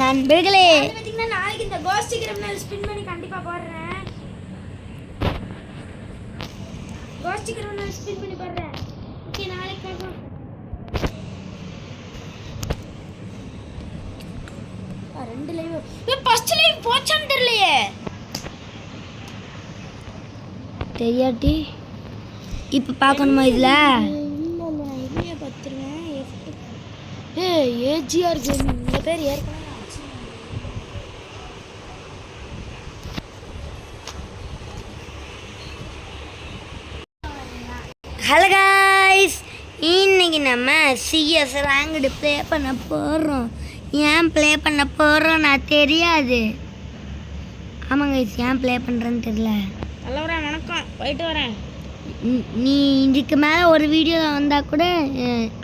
நண்பர்களே நாளைக்கு இந்த கோஸ்ட் கிரிமினல் ஸ்பின் பண்ணி கண்டிப்பா போடுறேன். கோஸ்ட் கிரிமினல் ஸ்பின் பண்ணி போடுறேன். ஓகே நாளைக்கு பார்ப்போம். ரெண்டு லைவ் ஃபர்ஸ்ட் லைவ் போச்சான்னு தெரியலையே. தெரியாட்டி இப்போ பார்க்கணுமா இதில்? இல்லை நான் இதுலேயே பார்த்துருவேன். ஏஜிஆர் கேமிங் இந்த பேர் ஏற்கனவே ஹலோ காய்ஸ், இன்னைக்கு நம்ம சிஎஸ் ரேங்க்டு ப்ளே பண்ண போகிறோம். ஏன் ப்ளே பண்ண போகிறோம் நான் தெரியாது. ஆமாங்க guys, ஏன் ப்ளே பண்ணுறேன்னு தெரியல. ஹலோ வணக்கம், போயிட்டு வரேன். நீ இதுக்கு மேலே ஒரு வீடியோ வந்தால் கூட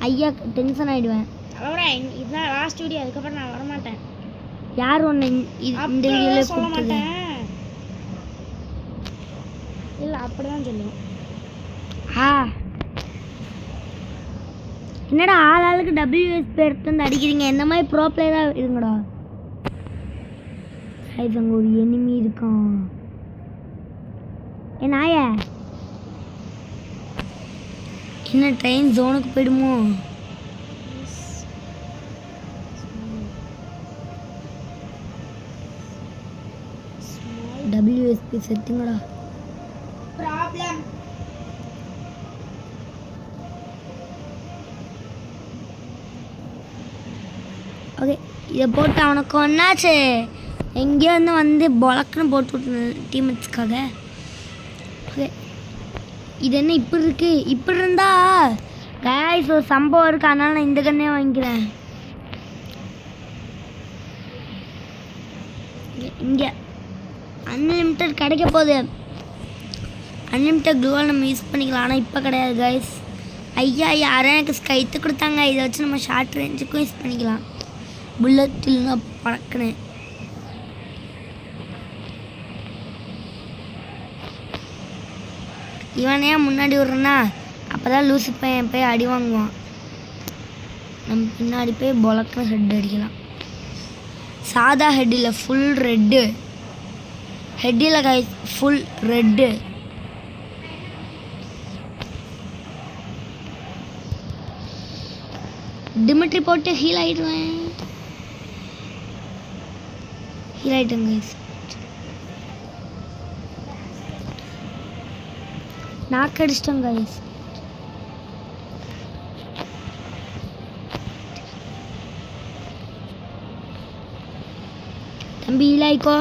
ஐயா டென்ஷன் ஆகிடுவேன். ஹலோ இதுதான் லாஸ்ட் வீடியோ, அதுக்கப்புறம் நான் வரமாட்டேன். யார் ஒன்று இந்த வீடியோவில் சொல்ல மாட்டேன். இல்லை அப்படிதான் சொல்லுவேன். என்னடா ஆளுக்கு WSP எடுத்து வந்து அடிக்கிறீங்க? இந்த மாதிரி ப்ரோ பிளேயராக இருங்கடா. அங்கே ஒரு எனிமி இருக்கான். நாய என்ன ட்ரெயின் ஜோனுக்கு போயிடுமோ? WSP செத்துங்கடா. ப்ராப்ளம் ஓகே, இதை போட்டு அவனுக்கு ஒன்றாச்சு. எங்கேயோ வந்து பொலக்குன்னு போட்டு விட்டு டீமேட்ஸ்க்காக. ஓகே, இது என்ன இப்படி இருக்கு? இப்படி இருந்தா கைஸ் ஒரு சம்பவம் இருக்குது, அதனால நான் இந்த கண்ணே வாங்கிக்கிறேன். இங்கே அன்லிமிட்டட் கிடைக்க போகுது. அன்லிமிட்டட் க்ளூவால் நம்ம யூஸ் பண்ணிக்கலாம், ஆனால் இப்போ கிடையாது கைஸ். ஐயா யாரும் எனக்கு ஸ்கைத்து கொடுத்தாங்க. இதை வச்சு நம்ம ஷார்ட் ரேஞ்சுக்கும் யூஸ் பண்ணிக்கலாம். புல்லட்டில் நான் பறக்கினேன். இவனையா முன்னாடி விட்றேன்னா அப்போ தான் லூசி பையன் போய் அடி வாங்குவான். நம்ம பின்னாடி போய் பொலக்கின ஹெட் அடிக்கலாம். சாதா ஹெட் இல்லை, ஃபுல் ரெட்டு ஹெட் இல்லை கை, ஃபுல் ரெட்டு. டிமிட்ரி போட்டு ஹீல் ஆகிடுவேன். ஹீல் ஆகிட்டேன் கைஸ். நாக்கு அடிச்சிட்டேன் கைஸ். தம்பி ஹீல் ஆகிக்கோ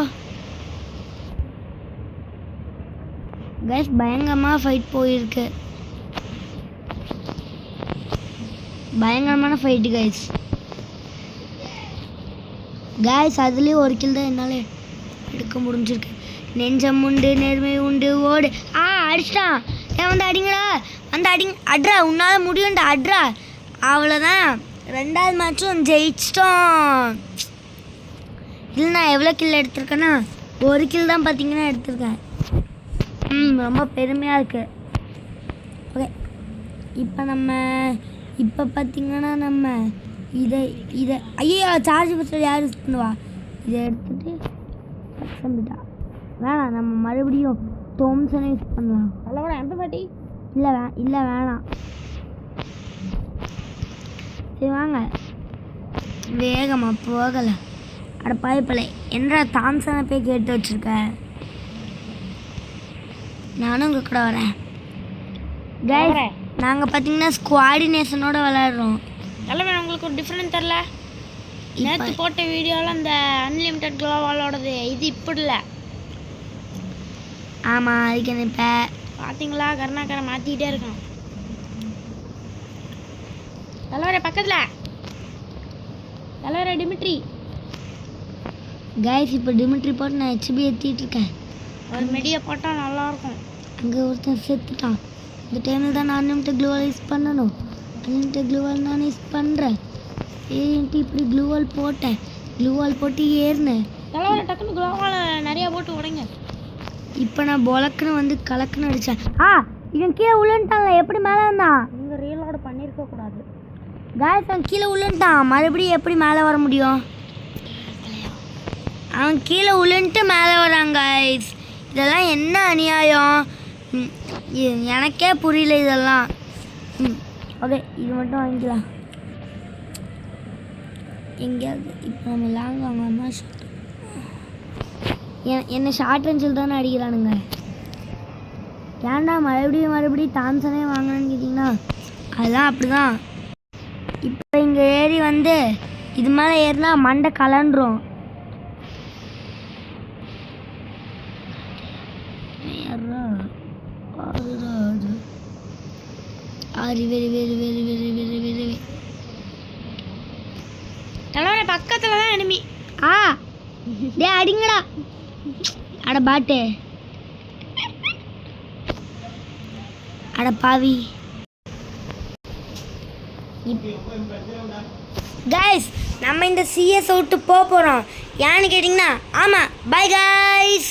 கைஸ். பயங்கரமாக ஃபைட் போயிருக்கு. பயங்கரமான ஃபைட்டு கைஸ். அதுலேயும் ஒரு கில் தான் என்னால் எடுக்க முடிஞ்சிருக்கு. நெஞ்சம் உண்டு, நேர்மை உண்டு, ஓடு. அடிச்சிட்டான். ஏன் வந்து அடிங்கடா, வந்து அடிங்க. அட்ரா, உன்னால் முடியும்டா, அட்ரா. அவ்வளோதான், ரெண்டாவது மேட்சும் ஜெயிச்சிட்டோம். இல்லை நான் எவ்வளோ கில் எடுத்திருக்கேன்னா ஒரு கில் தான் பார்த்தீங்கன்னா எடுத்திருக்கேன். ரொம்ப பெருமையாக இருக்குது. ஓகே, இப்போ பார்த்தீங்கன்னா நம்ம இதை ஐயோ சார்ஜ் பஸ்ஸில் யார் யூஸ் பண்ணுவா? இதை எடுத்துகிட்டு கம்பிட்டா வேணாம், நம்ம மறுபடியும் தோம்சனை யூஸ் பண்ணலாம். ஹலோ எம்பி இல்லை வேணாம். சரி வாங்க, வேகமாக போகலை. அட பாய்ப்பலை என்ன தாம்சனை போய் கேட்டு வச்சுருக்க. நானும் உங்கள் கூட வரேன். நாங்கள் பார்த்தீங்கன்னா ஸ்குவாடினேஷனோட விளையாடுறோம். எல்லாமே உங்களுக்கு ஒரு டிஃப்ரெண்ட் தெரில. நேற்று போட்ட வீடியோவில் அந்த அன்லிமிட்டட் க்ளோவாலோடது இது இப்படி இல்லை. ஆமாம், அதுக்கு என்ன இப்போ பார்த்தீங்களா? கருணாக்கரை மாற்றிக்கிட்டே இருக்கான். தலைவரே பக்கத்தில் தலைவரே டிமிட்ரி. இப்போ டிமிட்ரி போட்டு நான் ஹெச்பி ஏற்றிட்டு இருக்கேன். ஒரு மெடியை போட்டால் நல்லாயிருக்கும். அங்கே ஒருத்தன் செத்துட்டான். இந்த டைமில் தான் நான் அன்லிமிட்டட் க்ளூவால் யூஸ் பண்ணணும். அன்லிமிட்டட் க்ளூவால் நான் யூஸ் பண்ணுறேன். ஏன்ட்டு இப்படி க்ளூவால் போட்டேன். க்ளூவால் போட்டு ஏறினேன். தலைவரை டக்குன்னு க்ளூவால் நிறையா போட்டு உடைங்க. இப்போ நான் பொலக்குன்னு வந்து கலக்குன்னு அடித்தேன். இவன் கீழே உள்ளன்ட்டான்ல, எப்படி மேலே வந்தான்? நீங்கள் ரீலோட பண்ணியிருக்க கூடாது. காய்ஸ் அவன் கீழே விழுந்துட்டான், மறுபடியும் எப்படி மேலே வர முடியும்? அவன் கீழே விழுந்துட்டு மேலே வரான் காய்ஸ். இதெல்லாம் என்ன அநியாயம்? எனக்கே புரியல இதெல்லாம். ஓகே, இது மட்டும் வாங்கிக்கலாம். எங்கேயாவது இப்போ நம்ம லாங் வாங்கலாமா? என்ன ஷார்ட் ரேஞ்சில் தானே அடிக்கிறானுங்க. ஏன்டா மறுபடியும் தாம்சனே வாங்கினேன்னு கேட்டிங்கன்னா அதுதான் அப்படி தான். இப்போ இங்கே ஏறி வந்து இது மேலே ஏறினா மண்டை கலண்டுரும். தலைவரே பக்கத்துல தான் எனிமி. டே அடிங்கடா. அட பாட்டு, அட பாவி. கைஸ் நம்ம இந்த சிஎஸ் விட்டு போகிறோம். ஏன்னு கேட்டிங்கன்னா ஆமாம், பை கைஸ்.